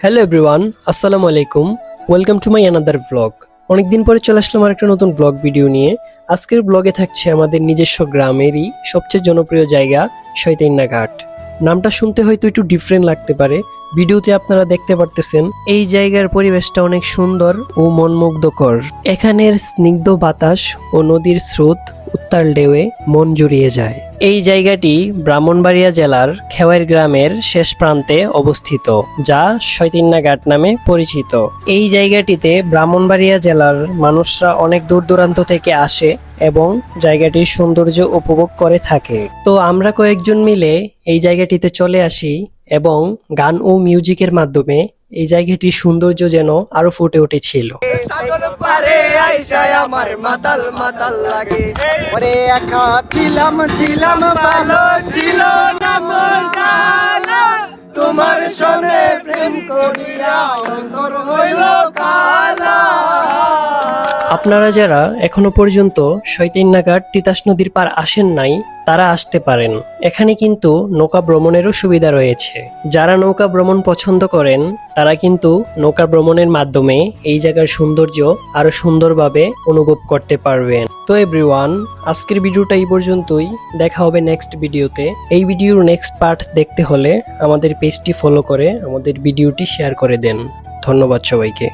Hello everyone, আসসালামু আলাইকুম। Welcome to my another blog. অনেকদিন পরে চলে আসলাম আর একটা নতুন ব্লগ ভিডিও নিয়ে। আজকের ব্লগে থাকছে আমাদের নিজস্ব গ্রামেরই সবচেয়ে জনপ্রিয় জায়গা শৈতাইন্না ঘাট। নামটা শুনতে হয়তো একটু ডিফারেন্ট লাগতে পারে, ভিডিওতে আপনারা দেখতে পারতেছেন এই জায়গার পরিবেশটা অনেক সুন্দর ও মনমুগ্ধকর। এখানের স্নিগ্ধ বাতাস ও নদীর স্রোত উত্তাল ঢেউয়ে মন জুড়িয়ে যায়। এই জায়গাটি ব্রাহ্মণবাড়িয়া জেলার খেওয়াইর গ্রামের শেষ প্রান্তে অবস্থিত, যা শৈতাইন্না ঘাট নামে পরিচিত। এই জায়গাটিতে ব্রাহ্মণবাড়িয়া জেলার মানুষরা অনেক দূর দূরান্ত থেকে আসে এবং জায়গাটির সৌন্দর্য উপভোগ করে থাকে। তো আমরা কয়েকজন মিলে এই জায়গাটিতে চলে আসি এবং গান ও মিউজিকের মাধ্যমে এই জায়গাটির সৌন্দর্য যেন আরো ফুটে উঠেছিল। সাগর পারে আইসায় আমার মাতাল মাতাল লাগে ওরে একা ছিলাম ভালো ছিল না মন জানা তোমার সঙ্গে প্রেম করিয়া অন্তর হইল কালা। আপনারা যারা এখনো পর্যন্ত শৈতাইন্না ঘাট তিতাস নদীর পার আসেন নাই, তারা আসতে পারেন। এখানে কিন্তু নৌকা ভ্রমণেরও সুবিধা রয়েছে। যারা নৌকা ভ্রমণ পছন্দ করেন তারা কিন্তু নৌকা ভ্রমণের মাধ্যমে এই জায়গার সৌন্দর্য আরো সুন্দরভাবে অনুভব করতে পারবেন। তো এভরিওয়ান, আজকের ভিডিওটা এই পর্যন্তই। দেখা হবে নেক্সট ভিডিওতে। এই ভিডিওর নেক্সট পার্ট দেখতে হলে আমাদের পেজটি ফলো করে আমাদের ভিডিওটি শেয়ার করে দেন। ধন্যবাদ সবাইকে।